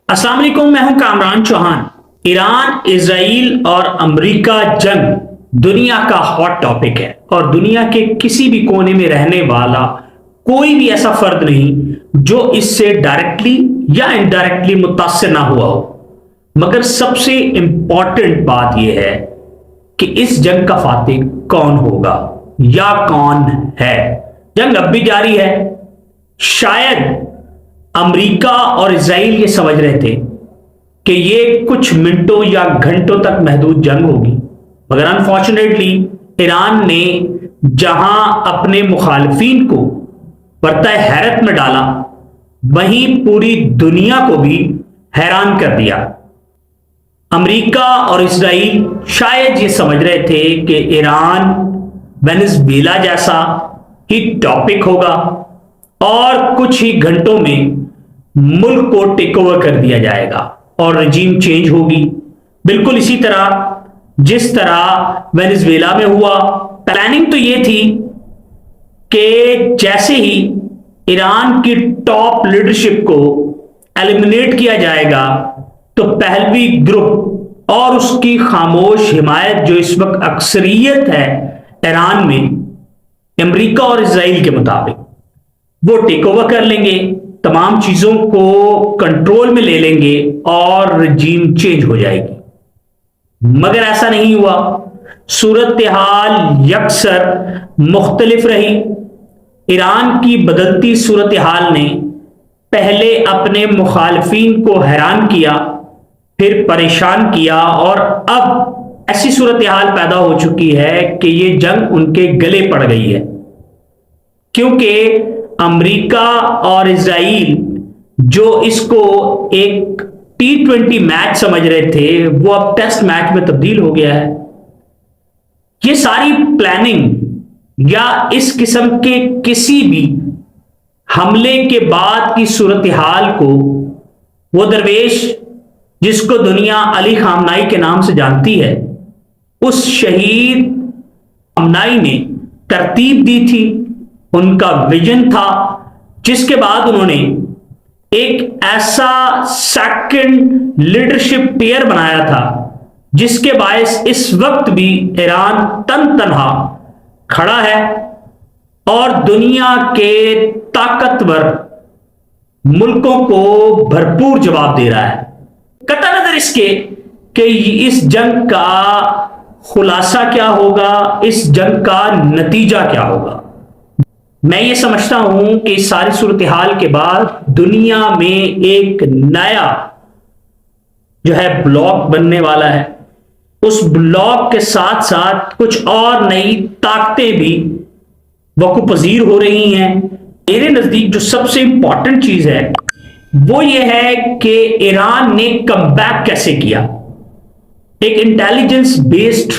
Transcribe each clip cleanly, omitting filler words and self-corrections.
अस्सलाम वालेकुम, मैं हूं कामरान चौहान। ईरान, इजराइल और अमेरिका जंग दुनिया का हॉट टॉपिक है और दुनिया के किसी भी कोने में रहने वाला कोई भी ऐसा फर्द नहीं जो इससे डायरेक्टली या इनडायरेक्टली मुतासिर ना हुआ हो। मगर सबसे इंपॉर्टेंट बात यह है कि इस जंग का फातिह कौन होगा या कौन है। जंग अब भी जारी है। शायद अमेरिका और इजराइल ये समझ रहे थे कि ये कुछ मिनटों या घंटों तक महदूद जंग होगी, मगर अनफॉर्चुनेटली ईरान ने जहां अपने मुखालिफिन को बरताए हैरत में डाला, वहीं पूरी दुनिया को भी हैरान कर दिया। अमेरिका और इजराइल शायद ये समझ रहे थे कि ईरान वेनेजुएला जैसा ही टॉपिक होगा और कुछ ही घंटों में मुल्क को टेक ओवर कर दिया जाएगा और रजीम चेंज होगी, बिल्कुल इसी तरह जिस तरह वेनेजुएला में हुआ। प्लानिंग तो ये थी कि जैसे ही ईरान की टॉप लीडरशिप को एलिमिनेट किया जाएगा तो पहलवी ग्रुप और उसकी खामोश हिमायत जो इस वक्त अक्सरियत है ईरान में, अमेरिका और इजराइल के मुताबिक, वो टेक ओवर कर लेंगे, तमाम चीजों को कंट्रोल में ले लेंगे और रजीम चेंज हो जाएगी। मगर ऐसा नहीं हुआ। सूरत हाल यकसर मुख्तलिफ रही। ईरान की बदलती सूरत हाल ने पहले अपने मुखालिफिन को हैरान किया, फिर परेशान किया और अब ऐसी सूरत हाल पैदा हो चुकी है कि ये जंग उनके गले पड़ गई है, क्योंकि अमेरिका और इजराइल जो इसको एक T20 मैच समझ रहे थे, वो अब टेस्ट मैच में तब्दील हो गया है। ये सारी प्लानिंग या इस किस्म के किसी भी हमले के बाद की सूरत हाल को वो दरवेश जिसको दुनिया अली खामनाई के नाम से जानती है, उस शहीद खामनाई ने तरतीब दी थी। उनका विजन था, जिसके बाद उन्होंने एक ऐसा सेकंड लीडरशिप पेयर बनाया था जिसके बायस इस वक्त भी ईरान तन तनहा खड़ा है और दुनिया के ताकतवर मुल्कों को भरपूर जवाब दे रहा है। कतई नजर इसके कि इस जंग का खुलासा क्या होगा, इस जंग का नतीजा क्या होगा। मैं ये समझता हूं कि इस सारी सूरत हाल के बाद दुनिया में एक नया जो है ब्लॉक बनने वाला है। उस ब्लॉक के साथ साथ कुछ और नई ताकतें भी वकूफ पजीर हो रही हैं। मेरे नजदीक जो सबसे इंपॉर्टेंट चीज है वो ये है कि ईरान ने कमबैक कैसे किया। एक इंटेलिजेंस बेस्ड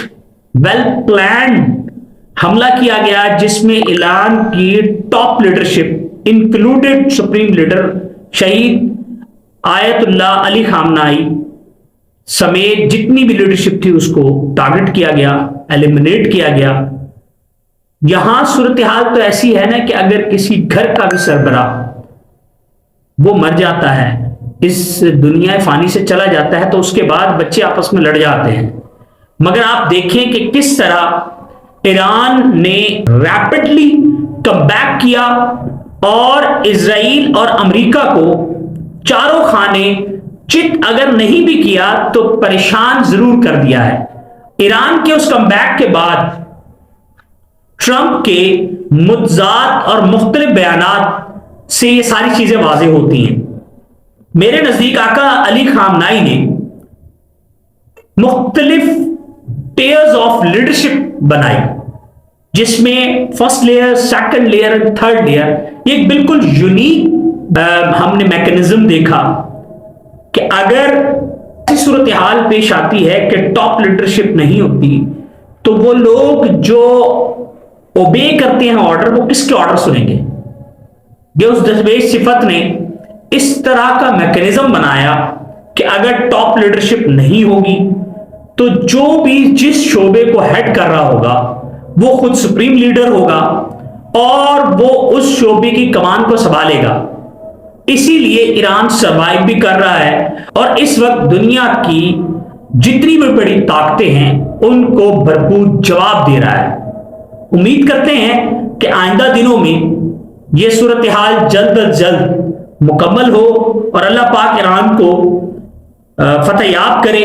वेल प्लान्ड हमला किया गया जिसमें ईरान की top leadership included supreme leader शहीद आयतुल्ला अली खामनाई समेत जितनी भी लीडरशिप थी उसको टारगेट किया गया, एलिमिनेट किया गया। यहां सूरत हाल तो ऐसी है ना कि अगर किसी घर का भी सरबराह वो मर जाता है, इस दुनिया फानी से चला जाता है, तो उसके बाद बच्चे आपस में लड़ जाते हैं। मगर आप देखें कि किस तरह ईरान ने रैपिडली कमबैक किया और इजराइल और अमेरिका को चारों खाने चित अगर नहीं भी किया तो परेशान जरूर कर दिया है। ईरान के उस कमबैक के बाद ट्रंप के मुतजाद और मुख्तलिफ बयानात से ये सारी चीजें वाज़ेह होती हैं। मेरे नजदीक आका अली खामनाई ने मुख्तलिफ टेयर्स ऑफ लीडरशिप बनाई, जिसमें first layer, second layer and third layer. एक बिल्कुल यूनिक हमने मैकेनिज्म देखा कि अगर ऐसी सूरत हाल पेश आती है कि टॉप लीडरशिप नहीं होती तो वो लोग जो ओबे करते हैं ऑर्डर, वो किसके ऑर्डर सुनेंगे। ये उस दरवेश सिफत ने इस तरह का मैकेनिज्म बनाया कि अगर टॉप लीडरशिप नहीं होगी तो जो भी जिस शोबे को हेड कर रहा होगा वो खुद सुप्रीम लीडर होगा और वो उस शोबे की कमान को संभालेगा। اسی لیے ایران سروائیو بھی کر رہا ہے اور اس وقت دنیا کی جتنی بھی بڑی طاقتیں ہیں ان کو بھرپور جواب دے رہا ہے۔ امید کرتے ہیں کہ آئندہ دنوں میں یہ صورتحال جلد از جلد مکمل ہو اور اللہ پاک ایران کو فتح یاب کرے۔